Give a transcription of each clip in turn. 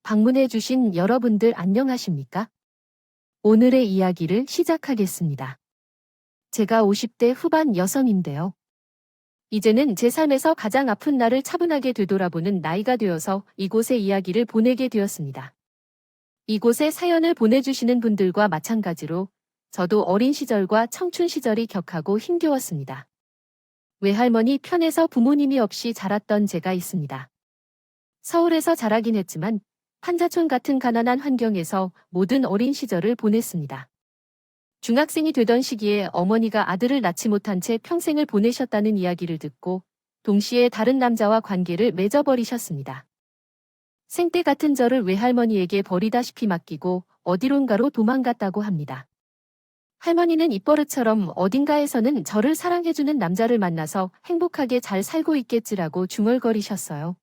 방문해주신 여러분들 안녕하십니까? 오늘의 이야기를 시작하겠습니다. 제가 50대 후반 여성인데요. 이제는 제 삶에서 가장 아픈 날을 차분하게 되돌아보는 나이가 되어서 이곳에 이야기를 보내게 되었습니다. 이곳에 사연을 보내주시는 분들과 마찬가지로 저도 어린 시절과 청춘 시절이 격하고 힘겨웠습니다. 외할머니 편에서 부모님이 없이 자랐던 제가 있습니다. 서울에서 자라긴 했지만 판자촌 같은 가난한 환경에서 모든 어린 시절을 보냈습니다. 중학생이 되던 시기에 어머니가 아들을 낳지 못한 채 평생을 보내셨다는 이야기를 듣고 동시에 다른 남자와 관계를 맺어버리셨습니다. 생떼 같은 저를 외할머니에게 버리다시피 맡기고 어디론가로 도망갔다고 합니다. 할머니는 입버릇처럼 어딘가에서는 저를 사랑해주는 남자를 만나서 행복하게 잘 살고 있겠지라고 중얼거리셨어요.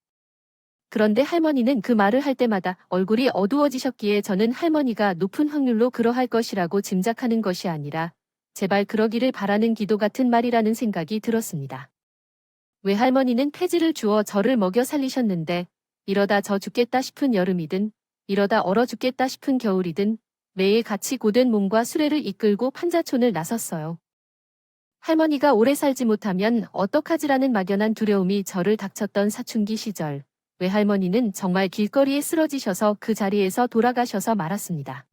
그런데 할머니는 그 말을 할 때마다 얼굴이 어두워지셨기에 저는 할머니가 높은 확률로 그러할 것이라고 짐작하는 것이 아니라 제발 그러기를 바라는 기도 같은 말이라는 생각이 들었습니다. 외할머니는 폐지를 주어 저를 먹여 살리셨는데 이러다 저 죽겠다 싶은 여름이든 이러다 얼어 죽겠다 싶은 겨울이든 매일 같이 고된 몸과 수레를 이끌고 판자촌을 나섰어요. 할머니가 오래 살지 못하면 어떡하지라는 막연한 두려움이 저를 닥쳤던 사춘기 시절. 외할머니는 정말 길거리에 쓰러지셔서 그 자리에서 돌아가셔서 말았습니다.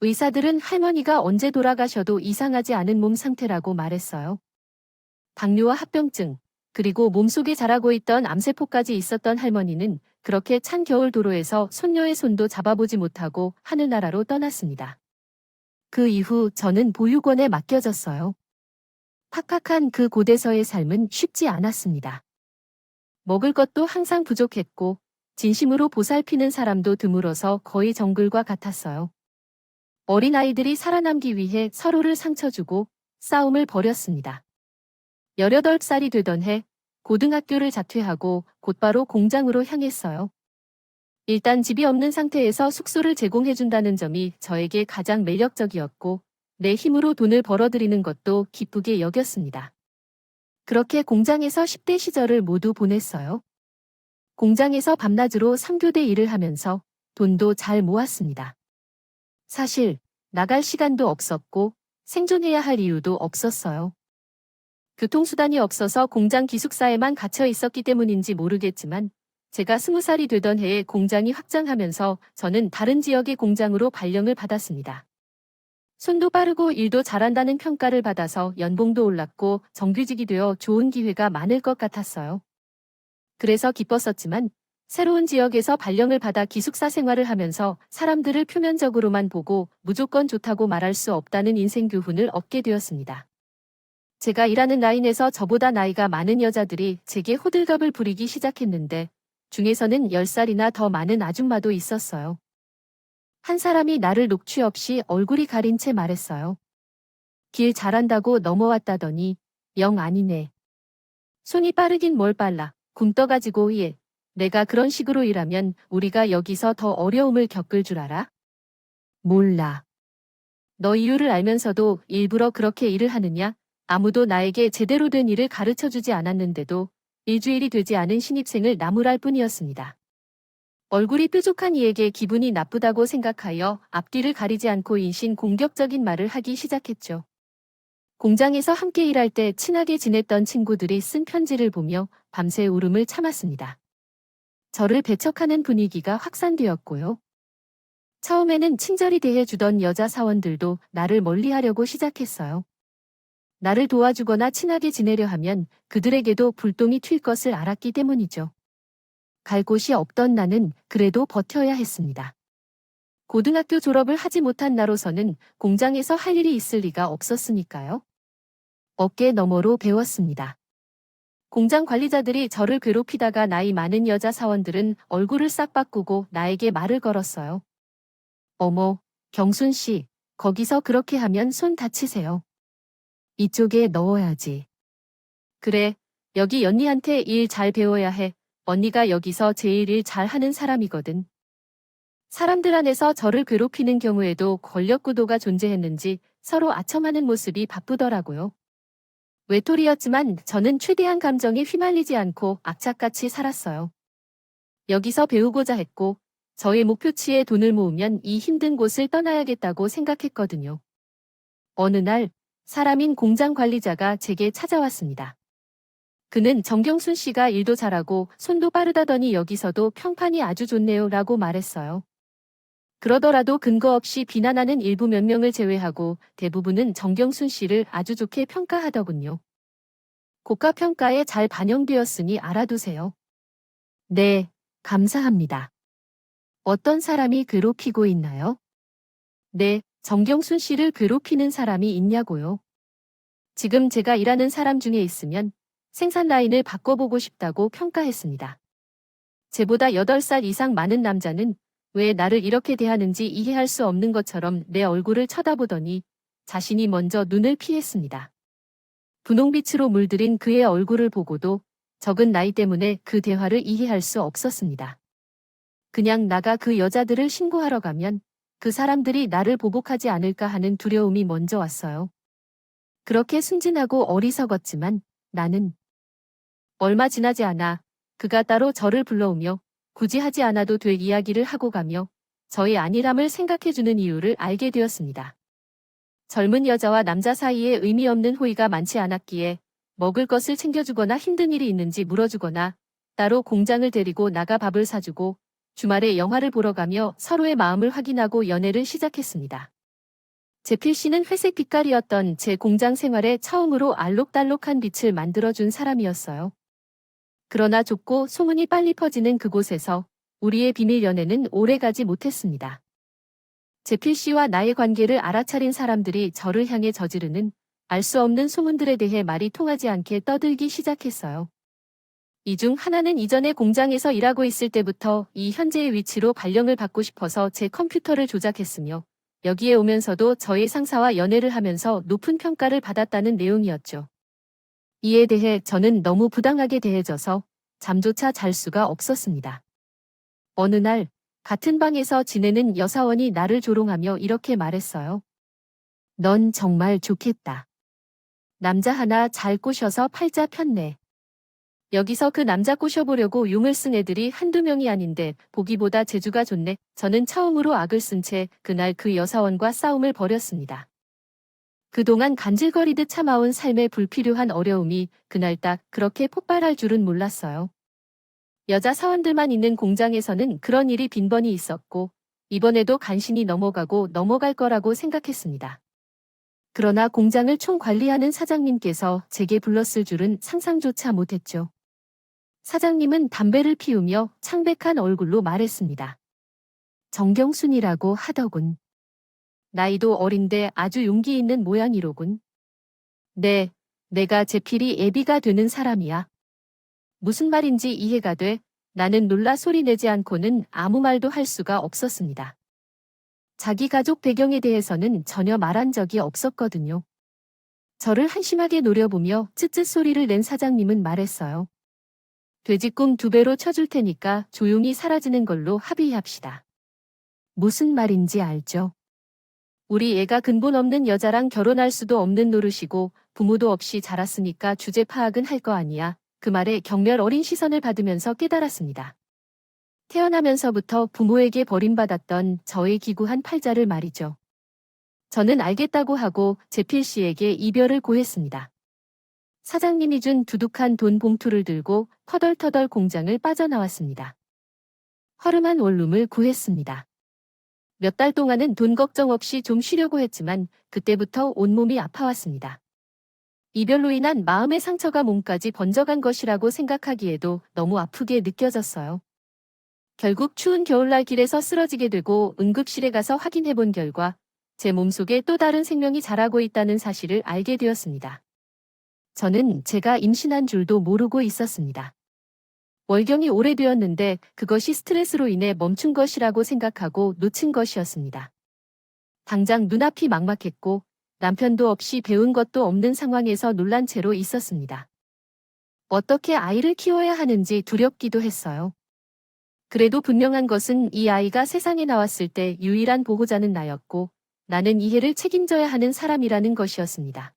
의사들은 할머니가 언제 돌아가셔도 이상하지 않은 몸 상태라고 말했어요. 당뇨와 합병증, 그리고 몸속에 자라고 있던 암세포까지 있었던 할머니는 그렇게 찬 겨울 도로에서 손녀의 손도 잡아보지 못하고 하늘나라로 떠났습니다. 그 이후 저는 보육원에 맡겨졌어요. 팍팍한 그 곳에서의 삶은 쉽지 않았습니다. 먹을 것도 항상 부족했고 진심으로 보살피는 사람도 드물어서 거의 정글과 같았어요. 어린아이들이 살아남기 위해 서로를 상처주고 싸움을 벌였습니다. 18살이 되던 해 고등학교를 자퇴하고 곧바로 공장으로 향했어요. 일단 집이 없는 상태에서 숙소를 제공해준다는 점이 저에게 가장 매력적이었고 내 힘으로 돈을 벌어들이는 것도 기쁘게 여겼습니다. 그렇게 공장에서 10대 시절을 모두 보냈어요. 공장에서 밤낮으로 3교대 일을 하면서 돈도 잘 모았습니다. 사실 나갈 시간도 없었고 생존해야 할 이유도 없었어요. 교통수단이 없어서 공장 기숙사에만 갇혀 있었기 때문인지 모르겠지만 제가 20살이 되던 해에 공장이 확장하면서 저는 다른 지역의 공장으로 발령을 받았습니다. 손도 빠르고 일도 잘한다는 평가를 받아서 연봉도 올랐고 정규직이 되어 좋은 기회가 많을 것 같았어요. 그래서 기뻤었지만 새로운 지역에서 발령을 받아 기숙사 생활을 하면서 사람들을 표면적으로만 보고 무조건 좋다고 말할 수 없다는 인생 교훈을 얻게 되었습니다. 제가 일하는 라인에서 저보다 나이가 많은 여자들이 제게 호들갑을 부리기 시작했는데 중에서는 10살이나 더 많은 아줌마도 있었어요. 한 사람이 나를 녹취 없이 얼굴이 가린 채 말했어요. 길 잘한다고 넘어왔다더니 영 아니네. 손이 빠르긴 뭘 빨라. 굼떠가지고 내가 그런 식으로 일하면 우리가 여기서 더 어려움을 겪을 줄 알아? 몰라. 너 이유를 알면서도 일부러 그렇게 일을 하느냐? 아무도 나에게 제대로 된 일을 가르쳐주지 않았는데도 일주일이 되지 않은 신입생을 나무랄 뿐이었습니다. 얼굴이 뾰족한 이에게 기분이 나쁘다고 생각하여 앞뒤를 가리지 않고 인신 공격적인 말을 하기 시작했죠. 공장에서 함께 일할 때 친하게 지냈던 친구들이 쓴 편지를 보며 밤새 울음을 참았습니다. 저를 배척하는 분위기가 확산되었고요. 처음에는 친절히 대해주던 여자 사원들도 나를 멀리하려고 시작했어요. 나를 도와주거나 친하게 지내려 하면 그들에게도 불똥이 튈 것을 알았기 때문이죠. 갈 곳이 없던 나는 그래도 버텨야 했습니다. 고등학교 졸업을 하지 못한 나로서는 공장에서 할 일이 있을 리가 없었으니까요. 어깨 너머로 배웠습니다. 공장 관리자들이 저를 괴롭히다가 나이 많은 여자 사원들은 얼굴을 싹 바꾸고 나에게 말을 걸었어요. 어머, 경순 씨, 거기서 그렇게 하면 손 다치세요. 이쪽에 넣어야지. 그래, 여기 연니한테 일 잘 배워야 해. 언니가 여기서 제일 일 잘하는 사람이거든. 사람들 안에서 저를 괴롭히는 경우에도 권력구도가 존재했는지 서로 아첨하는 모습이 바쁘더라고요. 외톨이였지만 저는 최대한 감정에 휘말리지 않고 악착같이 살았어요. 여기서 배우고자 했고 저의 목표치에 돈을 모으면 이 힘든 곳을 떠나야겠다고 생각했거든요. 어느 날 사람인 공장 관리자가 제게 찾아왔습니다. 그는 정경순 씨가 일도 잘하고 손도 빠르다더니 여기서도 평판이 아주 좋네요 라고 말했어요. 그러더라도 근거 없이 비난하는 일부 몇 명을 제외하고 대부분은 정경순 씨를 아주 좋게 평가하더군요. 고가 평가에 잘 반영되었으니 알아두세요. 네, 감사합니다. 어떤 사람이 괴롭히고 있나요? 네, 정경순 씨를 괴롭히는 사람이 있냐고요. 지금 제가 일하는 사람 중에 있으면 생산 라인을 바꿔보고 싶다고 평가했습니다. 제보다 8살 이상 많은 남자는 왜 나를 이렇게 대하는지 이해할 수 없는 것처럼 내 얼굴을 쳐다보더니 자신이 먼저 눈을 피했습니다. 분홍빛으로 물들인 그의 얼굴을 보고도 적은 나이 때문에 그 대화를 이해할 수 없었습니다. 그냥 나가 그 여자들을 신고하러 가면 그 사람들이 나를 보복하지 않을까 하는 두려움이 먼저 왔어요. 그렇게 순진하고 어리석었지만 나는 얼마 지나지 않아 그가 따로 저를 불러오며 굳이 하지 않아도 될 이야기를 하고 가며 저의 안일함을 생각해주는 이유를 알게 되었습니다. 젊은 여자와 남자 사이에 의미 없는 호의가 많지 않았기에 먹을 것을 챙겨주거나 힘든 일이 있는지 물어주거나 따로 공장을 데리고 나가 밥을 사주고 주말에 영화를 보러 가며 서로의 마음을 확인하고 연애를 시작했습니다. 제필 씨는 회색 빛깔이었던 제 공장 생활에 처음으로 알록달록한 빛을 만들어준 사람이었어요. 그러나 좁고 소문이 빨리 퍼지는 그곳에서 우리의 비밀 연애는 오래가지 못했습니다. 제필 씨와 나의 관계를 알아차린 사람들이 저를 향해 저지르는 알 수 없는 소문들에 대해 말이 통하지 않게 떠들기 시작했어요. 이 중 하나는 이전에 공장에서 일하고 있을 때부터 이 현재의 위치로 발령을 받고 싶어서 제 컴퓨터를 조작했으며 여기에 오면서도 저의 상사와 연애를 하면서 높은 평가를 받았다는 내용이었죠. 이에 대해 저는 너무 부당하게 대해져서 잠조차 잘 수가 없었습니다. 어느 날 같은 방에서 지내는 여사원이 나를 조롱하며 이렇게 말했어요. 넌 정말 좋겠다. 남자 하나 잘 꼬셔서 팔자 폈네. 여기서 그 남자 꼬셔보려고 용을 쓴 애들이 한두 명이 아닌데 보기보다 재주가 좋네. 저는 처음으로 악을 쓴 채 그날 그 여사원과 싸움을 벌였습니다. 그동안 간질거리듯 참아온 삶의 불필요한 어려움이 그날 딱 그렇게 폭발할 줄은 몰랐어요. 여자 사원들만 있는 공장에서는 그런 일이 빈번히 있었고 이번에도 간신히 넘어가고 넘어갈 거라고 생각했습니다. 그러나 공장을 총관리하는 사장님께서 제게 불렀을 줄은 상상조차 못했죠. 사장님은 담배를 피우며 창백한 얼굴로 말했습니다. 정경순이라고 하더군. 나이도 어린데 아주 용기 있는 모양이로군. 네, 내가 제필이 애비가 되는 사람이야. 무슨 말인지 이해가 돼 나는 놀라 소리 내지 않고는 아무 말도 할 수가 없었습니다. 자기 가족 배경에 대해서는 전혀 말한 적이 없었거든요. 저를 한심하게 노려보며 쯧쯧 소리를 낸 사장님은 말했어요. 돼지꿈 2배로 쳐줄 테니까 조용히 사라지는 걸로 합의합시다. 무슨 말인지 알죠? 우리 애가 근본 없는 여자랑 결혼할 수도 없는 노릇이고 부모도 없이 자랐으니까 주제 파악은 할 거 아니야. 그 말에 경멸 어린 시선을 받으면서 깨달았습니다. 태어나면서부터 부모에게 버림받았던 저의 기구한 팔자를 말이죠. 저는 알겠다고 하고 제필 씨에게 이별을 고했습니다. 사장님이 준 두둑한 돈 봉투를 들고 터덜터덜 공장을 빠져나왔습니다. 허름한 원룸을 구했습니다. 몇 달 동안은 돈 걱정 없이 좀 쉬려고 했지만 그때부터 온몸이 아파왔습니다. 이별로 인한 마음의 상처가 몸까지 번져간 것이라고 생각하기에도 너무 아프게 느껴졌어요. 결국 추운 겨울날 길에서 쓰러지게 되고 응급실에 가서 확인해 본 결과 제 몸속에 또 다른 생명이 자라고 있다는 사실을 알게 되었습니다. 저는 제가 임신한 줄도 모르고 있었습니다. 월경이 오래되었는데 그것이 스트레스로 인해 멈춘 것이라고 생각하고 놓친 것이었습니다. 당장 눈앞이 막막했고 남편도 없이 배운 것도 없는 상황에서 놀란 채로 있었습니다. 어떻게 아이를 키워야 하는지 두렵기도 했어요. 그래도 분명한 것은 이 아이가 세상에 나왔을 때 유일한 보호자는 나였고 나는 이 애를 책임져야 하는 사람이라는 것이었습니다.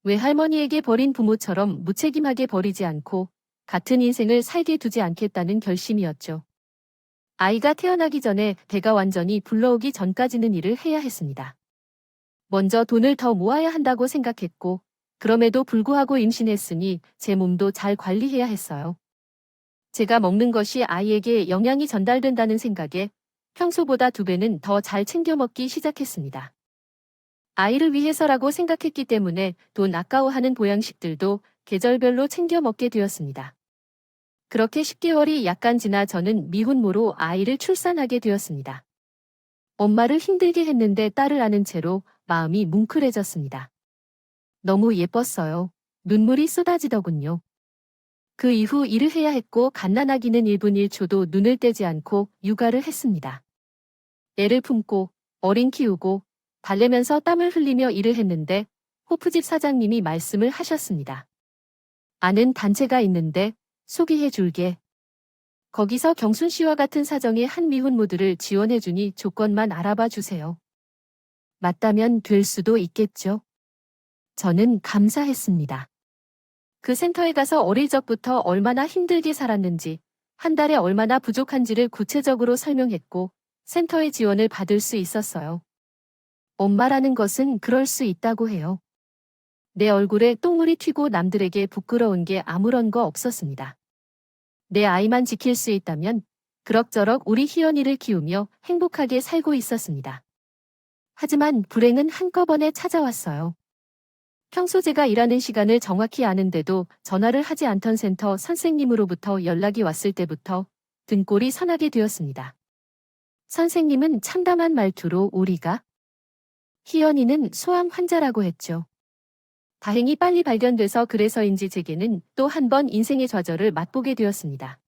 외할머니에게 버린 부모처럼 무책임하게 버리지 않고 같은 인생을 살게 두지 않겠다는 결심이었죠. 아이가 태어나기 전에 배가 완전히 불러오기 전까지는 일을 해야 했습니다. 먼저 돈을 더 모아야 한다고 생각했고, 그럼에도 불구하고 임신했으니 제 몸도 잘 관리해야 했어요. 제가 먹는 것이 아이에게 영양이 전달된다는 생각에 평소보다 2배는 더 잘 챙겨 먹기 시작했습니다. 아이를 위해서라고 생각했기 때문에 돈 아까워하는 보양식들도 계절별로 챙겨 먹게 되었습니다. 그렇게 10개월이 약간 지나 저는 미혼모로 아이를 출산하게 되었습니다. 엄마를 힘들게 했는데 딸을 아는 채로 마음이 뭉클해졌습니다. 너무 예뻤어요. 눈물이 쏟아지더군요. 그 이후 일을 해야 했고 갓난아기는 1분 1초도 눈을 떼지 않고 육아를 했습니다. 애를 품고 어린 키우고 달래면서 땀을 흘리며 일을 했는데 호프집 사장님이 말씀을 하셨습니다. 아는 단체가 있는데 소개해 줄게. 거기서 경순 씨와 같은 사정의 한미혼모들을 지원해주니 조건만 알아봐 주세요. 맞다면 될 수도 있겠죠. 저는 감사했습니다. 그 센터에 가서 어릴 적부터 얼마나 힘들게 살았는지, 한 달에 얼마나 부족한지를 구체적으로 설명했고, 센터의 지원을 받을 수 있었어요. 엄마라는 것은 그럴 수 있다고 해요. 내 얼굴에 똥물이 튀고 남들에게 부끄러운 게 아무런 거 없었습니다. 내 아이만 지킬 수 있다면 그럭저럭 우리 희연이를 키우며 행복하게 살고 있었습니다. 하지만 불행은 한꺼번에 찾아왔어요. 평소 제가 일하는 시간을 정확히 아는데도 전화를 하지 않던 센터 선생님으로부터 연락이 왔을 때부터 등골이 선하게 되었습니다. 선생님은 참담한 말투로 우리가 희연이는 소아암 환자라고 했죠. 다행히 빨리 발견돼서 그래서인지 제게는 또 한 번 인생의 좌절을 맛보게 되었습니다.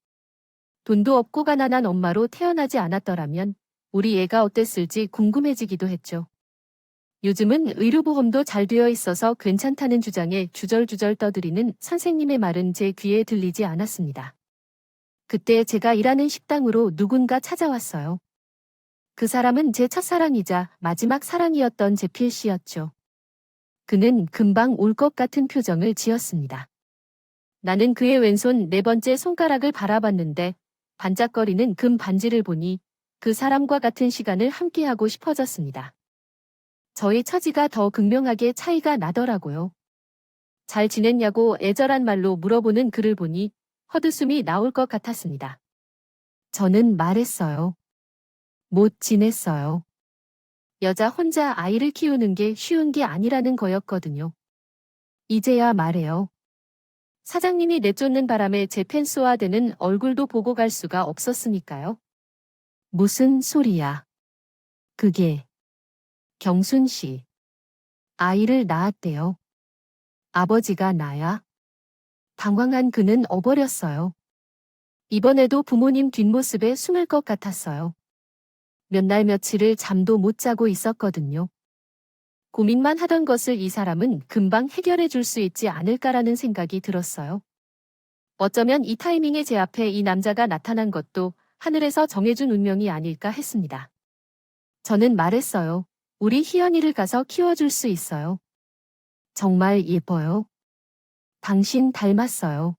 돈도 없고 가난한 엄마로 태어나지 않았더라면 우리 애가 어땠을지 궁금해지기도 했죠. 요즘은 의료보험도 잘 되어 있어서 괜찮다는 주장에 주절주절 떠들이는 선생님의 말은 제 귀에 들리지 않았습니다. 그때 제가 일하는 식당으로 누군가 찾아왔어요. 그 사람은 제 첫사랑이자 마지막 사랑이었던 제필 씨였죠. 그는 금방 울 것 같은 표정을 지었습니다. 나는 그의 왼손 4번째 손가락을 바라봤는데 반짝거리는 금 반지를 보니 그 사람과 같은 시간을 함께하고 싶어졌습니다. 저희 처지가 더 극명하게 차이가 나더라고요. 잘 지냈냐고 애절한 말로 물어보는 그를 보니 헛웃음이 나올 것 같았습니다. 저는 말했어요. 못 지냈어요. 여자 혼자 아이를 키우는 게 쉬운 게 아니라는 거였거든요. 이제야 말해요. 사장님이 내쫓는 바람에 제 팬소화되는 얼굴도 보고 갈 수가 없었으니까요. 무슨 소리야. 그게. 경순 씨. 아이를 낳았대요. 아버지가 나야? 당황한 그는 어버렸어요. 이번에도 부모님 뒷모습에 숨을 것 같았어요. 몇 날 며칠을 잠도 못 자고 있었거든요. 고민만 하던 것을 이 사람은 금방 해결해 줄 수 있지 않을까라는 생각이 들었어요. 어쩌면 이 타이밍에 제 앞에 이 남자가 나타난 것도 하늘에서 정해준 운명이 아닐까 했습니다. 저는 말했어요. 우리 희연이를 가서 키워줄 수 있어요. 정말 예뻐요. 당신 닮았어요.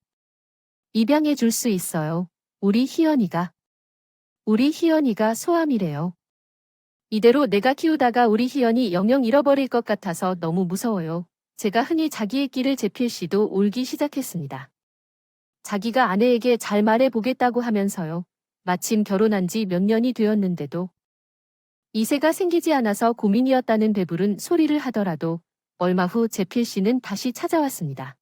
입양해 줄 수 있어요. 우리 희연이가. 우리 희연이가 소아이래요. 이대로 내가 키우다가 우리 희연이 영영 잃어버릴 것 같아서 너무 무서워요. 제가 흔히 자기의 길을 제필 씨도 울기 시작했습니다. 자기가 아내에게 잘 말해보겠다고 하면서요. 마침 결혼한 지 몇 년이 되었는데도 이세가 생기지 않아서 고민이었다는 배부른 소리를 하더라도 얼마 후 제필 씨는 다시 찾아왔습니다.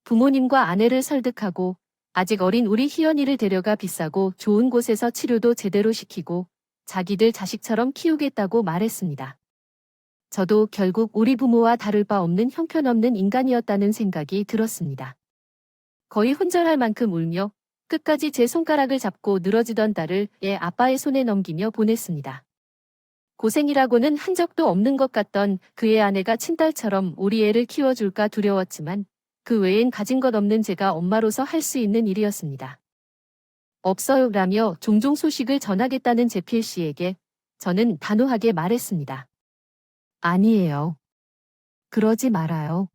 부모님과 아내를 설득하고 아직 어린 우리 희연이를 데려가 비싸고 좋은 곳에서 치료도 제대로 시키고 자기들 자식처럼 키우겠다고 말했습니다. 저도 결국 우리 부모와 다를 바 없는 형편없는 인간이었다는 생각이 들었습니다. 거의 혼절할 만큼 울며 끝까지 제 손가락을 잡고 늘어지던 딸을 아빠의 손에 넘기며 보냈습니다. 고생이라고는 한 적도 없는 것 같던 그의 아내가 친딸처럼 우리 애를 키워줄까 두려웠지만 그 외엔 가진 것 없는 제가 엄마로서 할 수 있는 일이었습니다. 없어요라며 종종 소식을 전하겠다는 제필 씨에게 저는 단호하게 말했습니다. 아니에요. 그러지 말아요.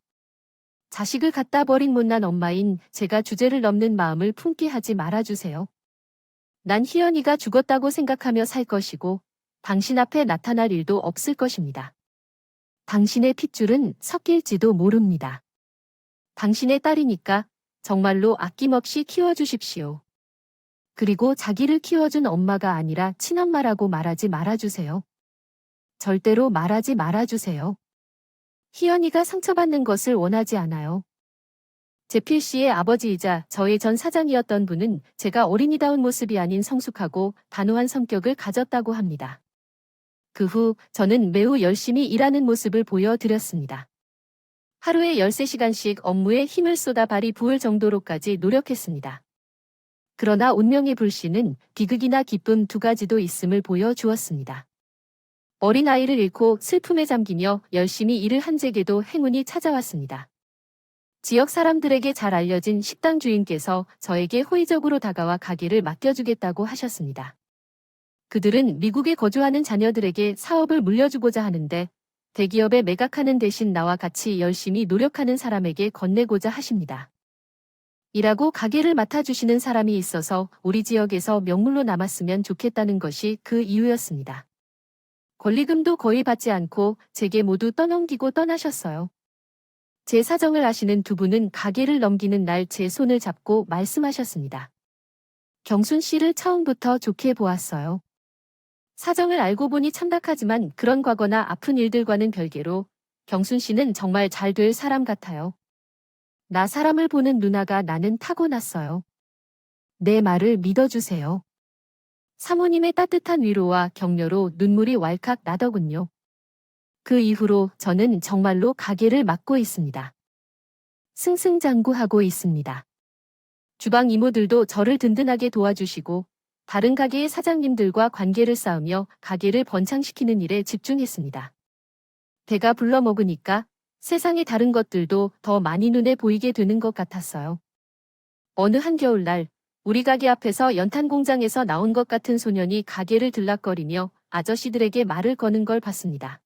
자식을 갖다 버린 못난 엄마인 제가 주제를 넘는 마음을 품게 하지 말아주세요. 난 희연이가 죽었다고 생각하며 살 것이고 당신 앞에 나타날 일도 없을 것입니다. 당신의 핏줄은 섞일지도 모릅니다. 당신의 딸이니까 정말로 아낌없이 키워주십시오. 그리고 자기를 키워준 엄마가 아니라 친엄마라고 말하지 말아주세요. 절대로 말하지 말아주세요. 희연이가 상처받는 것을 원하지 않아요. 재필 씨의 아버지이자 저의 전 사장이었던 분은 제가 어린이다운 모습이 아닌 성숙하고 단호한 성격을 가졌다고 합니다. 그 후 저는 매우 열심히 일하는 모습을 보여드렸습니다. 하루에 13시간씩 업무에 힘을 쏟아 발이 부을 정도로까지 노력했습니다. 그러나 운명의 불씨는 비극이나 기쁨 두 가지도 있음을 보여주었습니다. 어린아이를 잃고 슬픔에 잠기며 열심히 일을 한 제게도 행운이 찾아왔습니다. 지역 사람들에게 잘 알려진 식당 주인께서 저에게 호의적으로 다가와 가게를 맡겨주겠다고 하셨습니다. 그들은 미국에 거주하는 자녀들에게 사업을 물려주고자 하는데 대기업에 매각하는 대신 나와 같이 열심히 노력하는 사람에게 건네고자 하십니다. 일하고 가게를 맡아주시는 사람이 있어서 우리 지역에서 명물로 남았으면 좋겠다는 것이 그 이유였습니다. 권리금도 거의 받지 않고 제게 모두 떠넘기고 떠나셨어요. 제 사정을 아시는 두 분은 가게를 넘기는 날 제 손을 잡고 말씀하셨습니다. 경순 씨를 처음부터 좋게 보았어요. 사정을 알고 보니 참담하지만 그런 과거나 아픈 일들과는 별개로 경순 씨는 정말 잘 될 사람 같아요. 나 사람을 보는 누나가 나는 타고났어요. 내 말을 믿어주세요. 사모님의 따뜻한 위로와 격려로 눈물이 왈칵 나더군요. 그 이후로 저는 정말로 가게를 맡고 있습니다. 승승장구하고 있습니다. 주방 이모들도 저를 든든하게 도와주시고 다른 가게의 사장님들과 관계를 쌓으며 가게를 번창시키는 일에 집중했습니다. 배가 불러 먹으니까 세상의 다른 것들도 더 많이 눈에 보이게 되는 것 같았어요. 어느 한겨울날 우리 가게 앞에서 연탄 공장에서 나온 것 같은 소년이 가게를 들락거리며 아저씨들에게 말을 거는 걸 봤습니다.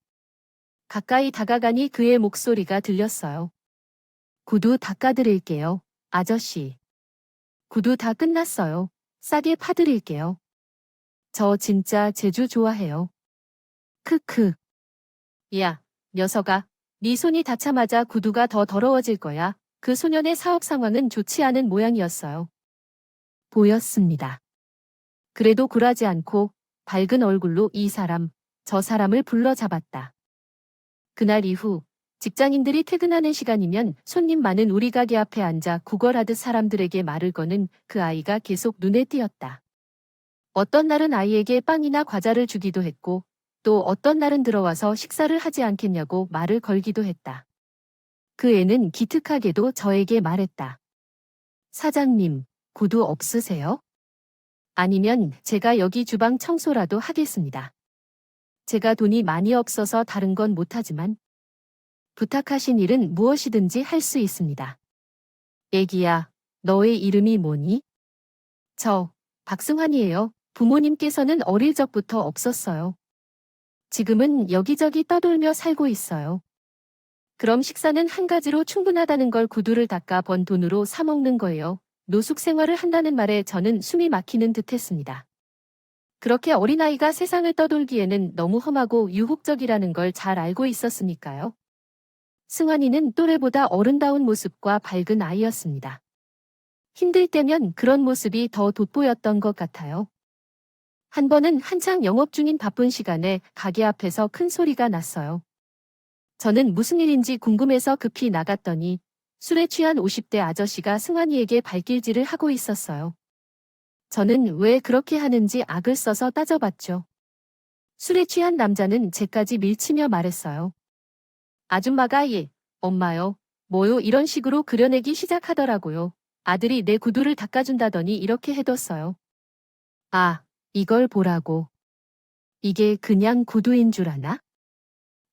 가까이 다가가니 그의 목소리가 들렸어요. 구두 닦아드릴게요, 아저씨. 구두 다 끝났어요. 싸게 파드릴게요. 저 진짜 제주 좋아해요. 크크. 야, 녀석아. 네 손이 닿자마자 구두가 더 더러워질 거야. 그 소년의 사업 상황은 좋지 않은 모양이었어요. 보였습니다. 그래도 굴하지 않고 밝은 얼굴로 저 사람을 불러 잡았다. 그날 이후 직장인들이 퇴근하는 시간이면 손님 많은 우리 가게 앞에 앉아 구걸하듯 사람들에게 말을 거는 그 아이가 계속 눈에 띄었다. 어떤 날은 아이에게 빵이나 과자를 주기도 했고 또 어떤 날은 들어와서 식사를 하지 않겠냐고 말을 걸기도 했다. 그 애는 기특하게도 저에게 말했다. 사장님, 구두 없으세요? 아니면 제가 여기 주방 청소라도 하겠습니다. 제가 돈이 많이 없어서 다른 건 못하지만 부탁하신 일은 무엇이든지 할 수 있습니다. 애기야, 너의 이름이 뭐니? 저, 박승환이에요. 부모님께서는 어릴 적부터 없었어요. 지금은 여기저기 떠돌며 살고 있어요. 그럼 식사는 한 가지로 충분하다는 걸 구두를 닦아 번 돈으로 사 먹는 거예요. 노숙 생활을 한다는 말에 저는 숨이 막히는 듯 했습니다. 그렇게 어린아이가 세상을 떠돌기에는 너무 험하고 유혹적이라는 걸 잘 알고 있었으니까요. 승환이는 또래보다 어른다운 모습과 밝은 아이였습니다. 힘들 때면 그런 모습이 더 돋보였던 것 같아요. 한 번은 한창 영업 중인 바쁜 시간에 가게 앞에서 큰 소리가 났어요. 저는 무슨 일인지 궁금해서 급히 나갔더니 술에 취한 50대 아저씨가 승환이에게 발길질을 하고 있었어요. 저는 왜 그렇게 하는지 악을 써서 따져봤죠. 술에 취한 남자는 제까지 밀치며 말했어요. 아줌마가 엄마요, 뭐요 이런 식으로 그려내기 시작하더라고요. 아들이 내 구두를 닦아준다더니 이렇게 해뒀어요. 아, 이걸 보라고. 이게 그냥 구두인 줄 아나?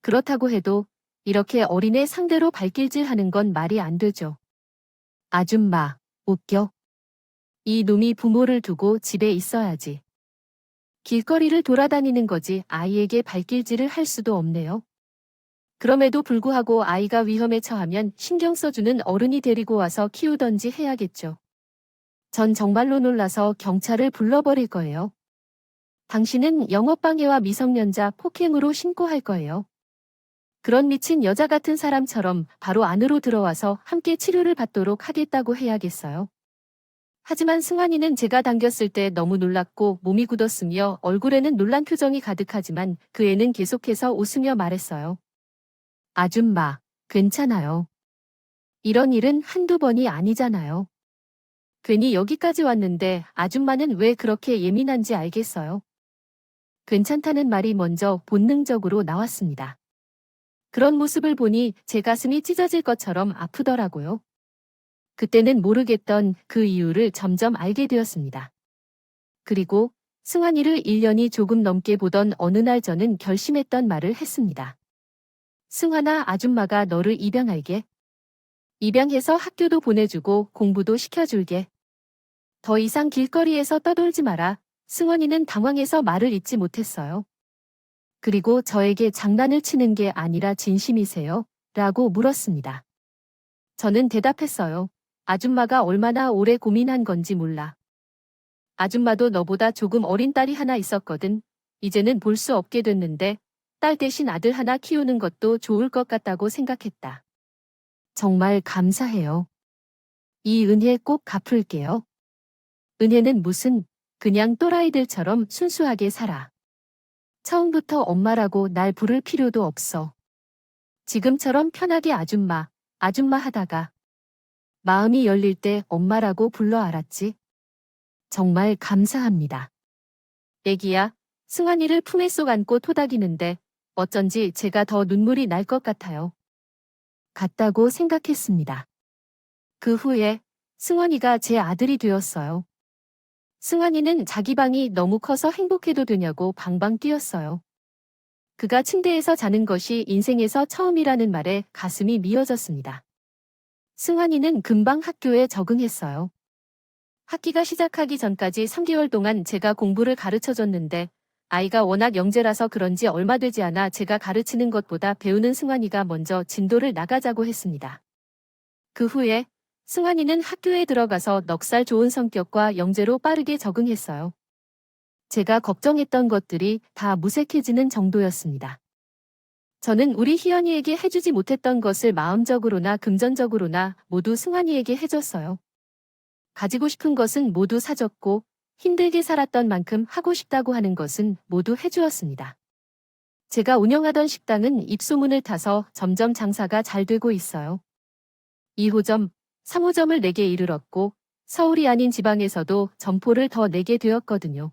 그렇다고 해도 이렇게 어린애 상대로 발길질하는 건 말이 안 되죠. 아줌마, 웃겨. 이 놈이 부모를 두고 집에 있어야지. 길거리를 돌아다니는 거지 아이에게 발길질을 할 수도 없네요. 그럼에도 불구하고 아이가 위험에 처하면 신경 써주는 어른이 데리고 와서 키우던지 해야겠죠. 전 정말로 놀라서 경찰을 불러버릴 거예요. 당신은 영업방해와 미성년자 폭행으로 신고할 거예요. 그런 미친 여자 같은 사람처럼 바로 안으로 들어와서 함께 치료를 받도록 하겠다고 해야겠어요. 하지만 승환이는 제가 당겼을 때 너무 놀랐고 몸이 굳었으며 얼굴에는 놀란 표정이 가득하지만 그 애는 계속해서 웃으며 말했어요. 아줌마, 괜찮아요. 이런 일은 한두 번이 아니잖아요. 괜히 여기까지 왔는데 아줌마는 왜 그렇게 예민한지 알겠어요. 괜찮다는 말이 먼저 본능적으로 나왔습니다. 그런 모습을 보니 제 가슴이 찢어질 것처럼 아프더라고요. 그때는 모르겠던 그 이유를 점점 알게 되었습니다. 그리고 승환이를 1년이 조금 넘게 보던 어느 날 저는 결심했던 말을 했습니다. 승환아, 아줌마가 너를 입양할게. 입양해서 학교도 보내주고 공부도 시켜줄게. 더 이상 길거리에서 떠돌지 마라. 승환이는 당황해서 말을 잇지 못했어요. 그리고 저에게 장난을 치는 게 아니라 진심이세요? 라고 물었습니다. 저는 대답했어요. 아줌마가 얼마나 오래 고민한 건지 몰라. 아줌마도 너보다 조금 어린 딸이 하나 있었거든. 이제는 볼 수 없게 됐는데 딸 대신 아들 하나 키우는 것도 좋을 것 같다고 생각했다. 정말 감사해요. 이 은혜 꼭 갚을게요. 은혜는 무슨, 그냥 또라이들처럼 순수하게 살아. 처음부터 엄마라고 날 부를 필요도 없어. 지금처럼 편하게 아줌마, 아줌마 하다가 마음이 열릴 때 엄마라고 불러 알았지. 정말 감사합니다. 애기야, 승환이를 품에 쏙 안고 토닥이는데 어쩐지 제가 더 눈물이 날 것 같아요. 같다고 생각했습니다. 그 후에 승환이가 제 아들이 되었어요. 승환이는 자기 방이 너무 커서 행복해도 되냐고 방방 뛰었어요. 그가 침대에서 자는 것이 인생에서 처음이라는 말에 가슴이 미어졌습니다. 승환이는 금방 학교에 적응했어요. 학기가 시작하기 전까지 3개월 동안 제가 공부를 가르쳐줬는데 아이가 워낙 영재라서 그런지 얼마 되지 않아 제가 가르치는 것보다 배우는 승환이가 먼저 진도를 나가자고 했습니다. 그 후에 승환이는 학교에 들어가서 넉살 좋은 성격과 영재로 빠르게 적응했어요. 제가 걱정했던 것들이 다 무색해지는 정도였습니다. 저는 우리 희연이에게 해주지 못했던 것을 마음적으로나 금전적으로나 모두 승환이에게 해줬어요. 가지고 싶은 것은 모두 사줬고 힘들게 살았던 만큼 하고 싶다고 하는 것은 모두 해주었습니다. 제가 운영하던 식당은 입소문을 타서 점점 장사가 잘 되고 있어요. 2호점, 3호점을 내게 이르렀고 서울이 아닌 지방에서도 점포를 더 내게 되었거든요.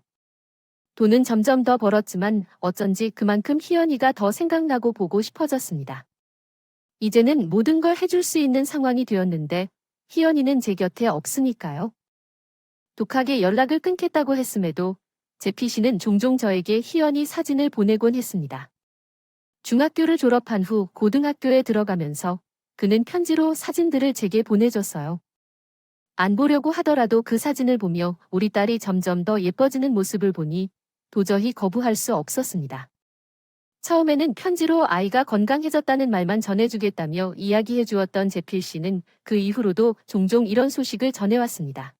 돈은 점점 더 벌었지만 어쩐지 그만큼 희연이가 더 생각나고 보고 싶어졌습니다. 이제는 모든 걸 해줄 수 있는 상황이 되었는데 희연이는 제 곁에 없으니까요. 독하게 연락을 끊겠다고 했음에도 제 PC는 종종 저에게 희연이 사진을 보내곤 했습니다. 중학교를 졸업한 후 고등학교에 들어가면서 그는 편지로 사진들을 제게 보내줬어요. 안 보려고 하더라도 그 사진을 보며 우리 딸이 점점 더 예뻐지는 모습을 보니 도저히 거부할 수 없었습니다. 처음에는 편지로 아이가 건강해졌다는 말만 전해주겠다며 이야기해 주었던 제필 씨는 그 이후로도 종종 이런 소식을 전해왔습니다.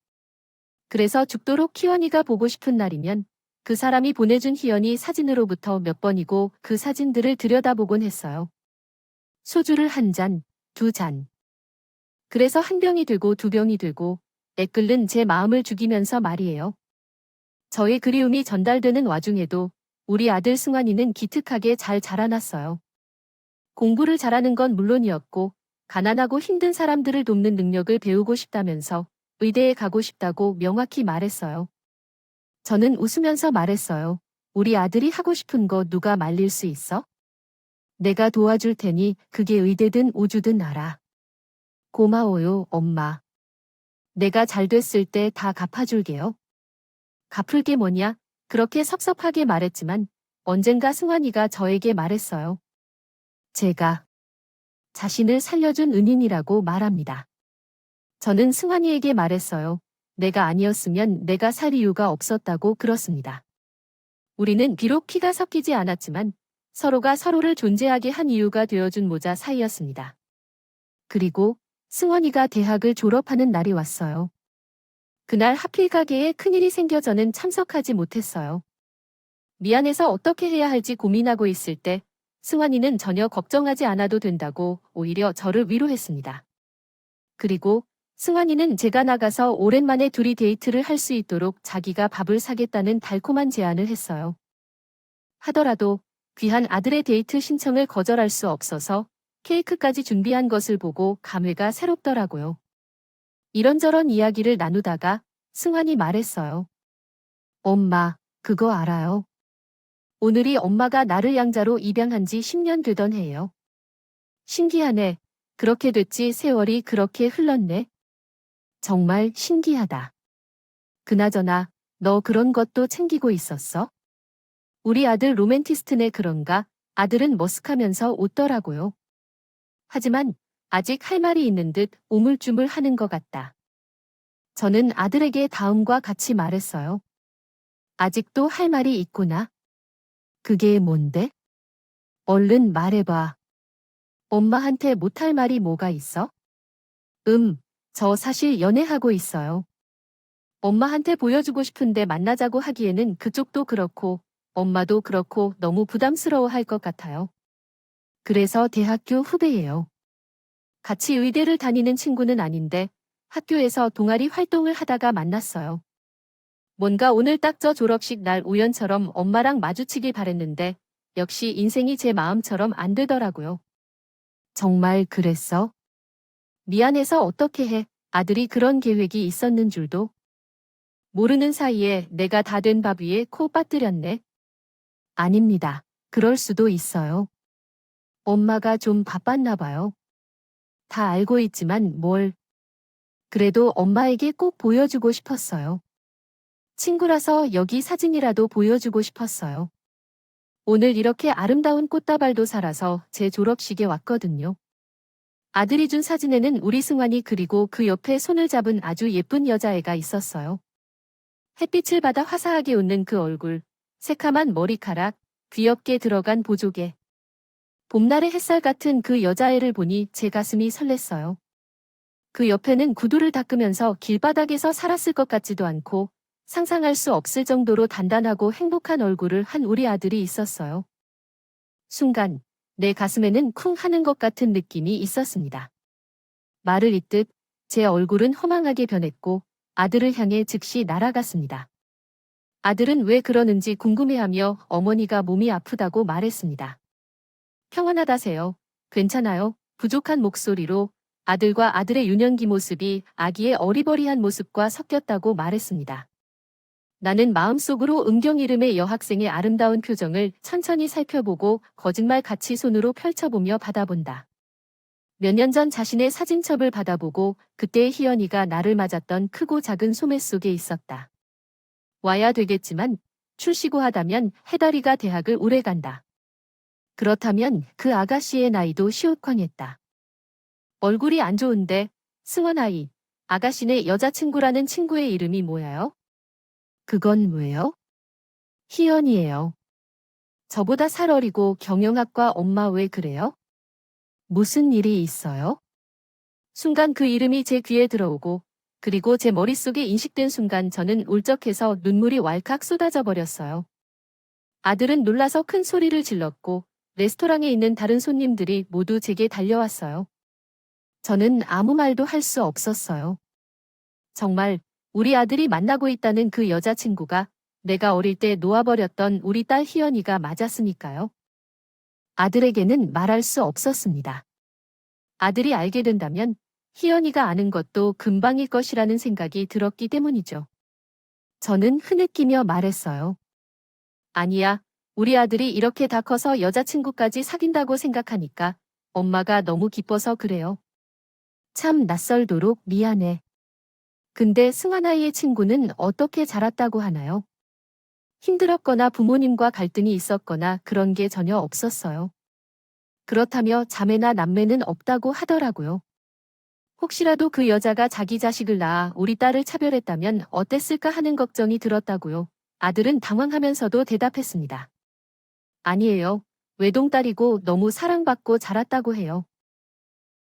그래서 죽도록 희연이가 보고 싶은 날이면 그 사람이 보내준 희연이 사진으로부터 몇 번이고 그 사진들을 들여다보곤 했어요. 소주를 한 잔, 두 잔. 그래서 한 병이 되고 두 병이 되고 애끓는 제 마음을 죽이면서 말이에요. 저의 그리움이 전달되는 와중에도 우리 아들 승환이는 기특하게 잘 자라났어요. 공부를 잘하는 건 물론이었고 가난하고 힘든 사람들을 돕는 능력을 배우고 싶다면서 의대에 가고 싶다고 명확히 말했어요. 저는 웃으면서 말했어요. 우리 아들이 하고 싶은 거 누가 말릴 수 있어? 내가 도와줄 테니 그게 의대든 우주든 알아. 고마워요, 엄마. 내가 잘 됐을 때 다 갚아줄게요. 갚을 게 뭐냐? 그렇게 섭섭하게 말했지만 언젠가 승환이가 저에게 말했어요. 제가 자신을 살려준 은인이라고 말합니다. 저는 승환이에게 말했어요. 내가 아니었으면 내가 살 이유가 없었다고 그렇습니다. 우리는 비록 피가 섞이지 않았지만 서로가 서로를 존재하게 한 이유가 되어준 모자 사이였습니다. 그리고 승환이가 대학을 졸업하는 날이 왔어요. 그날 하필 가게에 큰일이 생겨 저는 참석하지 못했어요. 미안해서 어떻게 해야 할지 고민하고 있을 때 승환이는 전혀 걱정하지 않아도 된다고 오히려 저를 위로했습니다. 그리고 승환이는 제가 나가서 오랜만에 둘이 데이트를 할 수 있도록 자기가 밥을 사겠다는 달콤한 제안을 했어요. 하더라도 귀한 아들의 데이트 신청을 거절할 수 없어서 케이크까지 준비한 것을 보고 감회가 새롭더라고요. 이런저런 이야기를 나누다가 승환이 말했어요. 엄마, 그거 알아요? 오늘이 엄마가 나를 양자로 입양한 지 10년 되던 해예요. 신기하네. 그렇게 됐지 세월이 그렇게 흘렀네. 정말 신기하다. 그나저나 너 그런 것도 챙기고 있었어? 우리 아들 로맨티스트네 그런가? 아들은 머쓱하면서 웃더라고요. 하지만 아직 할 말이 있는 듯 우물쭈물 하는 것 같다. 저는 아들에게 다음과 같이 말했어요. 아직도 할 말이 있구나. 그게 뭔데? 얼른 말해봐. 엄마한테 못할 말이 뭐가 있어? 저 사실 연애하고 있어요. 엄마한테 보여주고 싶은데 만나자고 하기에는 그쪽도 그렇고 엄마도 그렇고 너무 부담스러워 할 것 같아요. 그래서 대학교 후배예요. 같이 의대를 다니는 친구는 아닌데 학교에서 동아리 활동을 하다가 만났어요. 뭔가 오늘 딱 저 졸업식 날 우연처럼 엄마랑 마주치길 바랬는데 역시 인생이 제 마음처럼 안 되더라고요. 정말 그랬어? 미안해서 어떻게 해. 아들이 그런 계획이 있었는 줄도. 모르는 사이에 내가 다 된 밥 위에 코 빠뜨렸네. 아닙니다. 그럴 수도 있어요. 엄마가 좀 바빴나 봐요. 다 알고 있지만 뭘. 그래도 엄마에게 꼭 보여주고 싶었어요. 친구라서 여기 사진이라도 보여주고 싶었어요. 오늘 이렇게 아름다운 꽃다발도 살아서 제 졸업식에 왔거든요. 아들이 준 사진에는 우리 승환이 그리고 그 옆에 손을 잡은 아주 예쁜 여자애가 있었어요. 햇빛을 받아 화사하게 웃는 그 얼굴, 새카만 머리카락, 귀엽게 들어간 보조개. 봄날의 햇살 같은 그 여자애를 보니 제 가슴이 설렜어요. 그 옆에는 구두를 닦으면서 길바닥에서 살았을 것 같지도 않고 상상할 수 없을 정도로 단단하고 행복한 얼굴을 한 우리 아들이 있었어요. 순간 내 가슴에는 쿵 하는 것 같은 느낌이 있었습니다. 말을 잇듯 제 얼굴은 허망하게 변했고 아들을 향해 즉시 날아갔습니다. 아들은 왜 그러는지 궁금해하며 어머니가 몸이 아프다고 말했습니다. 평안하다세요. 괜찮아요. 부족한 목소리로 아들과 아들의 유년기 모습이 아기의 어리버리한 모습과 섞였다고 말했습니다. 나는 마음속으로 은경 이름의 여학생의 아름다운 표정을 천천히 살펴보고 거짓말같이 손으로 펼쳐보며 받아본다. 몇 년 전 자신의 사진첩을 받아보고 그때의 희연이가 나를 맞았던 크고 작은 소매 속에 있었다. 와야 되겠지만 출시고하다면 해다리가 대학을 오래 간다. 그렇다면 그 아가씨의 나이도 시옷광했다. 얼굴이 안 좋은데 승원 아이, 아가씨네 여자친구라는 친구의 이름이 뭐야요? 그건 왜요? 희연이에요. 저보다 살 어리고 경영학과 엄마 왜 그래요? 무슨 일이 있어요? 순간 그 이름이 제 귀에 들어오고 그리고 제 머릿속에 인식된 순간 저는 울적해서 눈물이 왈칵 쏟아져 버렸어요. 아들은 놀라서 큰 소리를 질렀고 레스토랑에 있는 다른 손님들이 모두 제게 달려왔어요. 저는 아무 말도 할 수 없었어요. 정말 우리 아들이 만나고 있다는 그 여자친구가 내가 어릴 때 놓아버렸던 우리 딸 희연이가 맞았으니까요. 아들에게는 말할 수 없었습니다. 아들이 알게 된다면 희연이가 아는 것도 금방일 것이라는 생각이 들었기 때문이죠. 저는 흐느끼며 말했어요. 아니야, 우리 아들이 이렇게 다 커서 여자친구까지 사귄다고 생각하니까 엄마가 너무 기뻐서 그래요. 참 낯설도록 미안해. 근데 승환아이의 친구는 어떻게 자랐다고 하나요? 힘들었거나 부모님과 갈등이 있었거나 그런 게 전혀 없었어요. 그렇다며 자매나 남매는 없다고 하더라고요. 혹시라도 그 여자가 자기 자식을 낳아 우리 딸을 차별했다면 어땠을까 하는 걱정이 들었다고요. 아들은 당황하면서도 대답했습니다. 아니에요. 외동딸이고 너무 사랑받고 자랐다고 해요.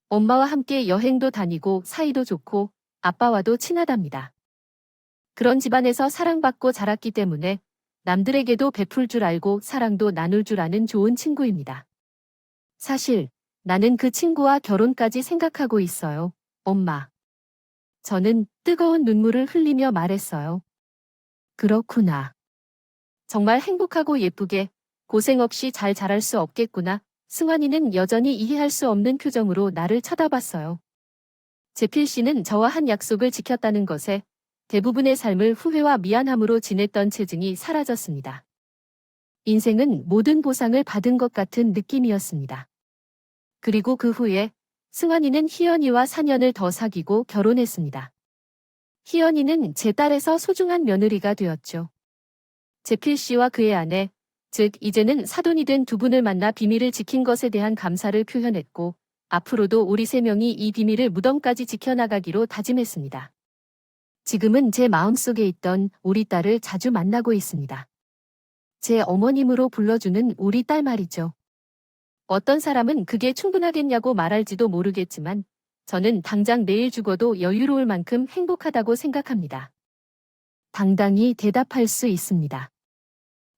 엄마와 함께 여행도 다니고 사이도 좋고 아빠와도 친하답니다. 그런 집안에서 사랑받고 자랐기 때문에 남들에게도 베풀 줄 알고 사랑도 나눌 줄 아는 좋은 친구입니다. 사실 나는 그 친구와 결혼까지 생각하고 있어요. 엄마. 저는 뜨거운 눈물을 흘리며 말했어요. 그렇구나. 정말 행복하고 예쁘게 고생 없이 잘 자랄 수 없겠구나. 승환이는 여전히 이해할 수 없는 표정으로 나를 쳐다봤어요. 재필 씨는 저와 한 약속을 지켰다는 것에 대부분의 삶을 후회와 미안함으로 지냈던 체증이 사라졌습니다. 인생은 모든 보상을 받은 것 같은 느낌이었습니다. 그리고 그 후에 승환이는 희연이와 4년을 더 사귀고 결혼했습니다. 희연이는 제 딸에서 소중한 며느리가 되었죠. 재필 씨와 그의 아내, 즉 이제는 사돈이 된 두 분을 만나 비밀을 지킨 것에 대한 감사를 표현했고 앞으로도 우리 세 명이 이 비밀을 무덤까지 지켜나가기로 다짐했습니다. 지금은 제 마음속에 있던 우리 딸을 자주 만나고 있습니다. 제 어머님으로 불러주는 우리 딸 말이죠. 어떤 사람은 그게 충분하겠냐고 말할지도 모르겠지만 저는 당장 내일 죽어도 여유로울 만큼 행복하다고 생각합니다. 당당히 대답할 수 있습니다.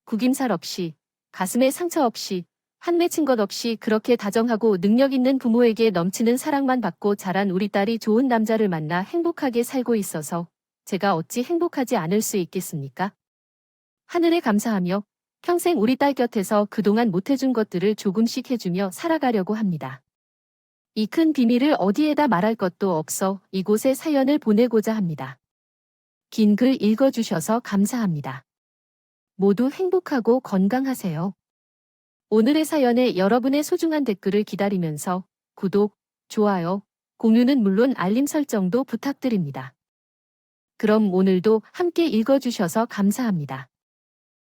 구김살 없이, 가슴에 상처 없이, 한 맺힌 것 없이 그렇게 다정하고 능력 있는 부모에게 넘치는 사랑만 받고 자란 우리 딸이 좋은 남자를 만나 행복하게 살고 있어서 제가 어찌 행복하지 않을 수 있겠습니까? 하늘에 감사하며 평생 우리 딸 곁에서 그동안 못해준 것들을 조금씩 해주며 살아가려고 합니다. 이 큰 비밀을 어디에다 말할 것도 없어 이곳에 사연을 보내고자 합니다. 긴 글 읽어주셔서 감사합니다. 모두 행복하고 건강하세요. 오늘의 사연에 여러분의 소중한 댓글을 기다리면서 구독, 좋아요, 공유는 물론 알림 설정도 부탁드립니다. 그럼 오늘도 함께 읽어주셔서 감사합니다.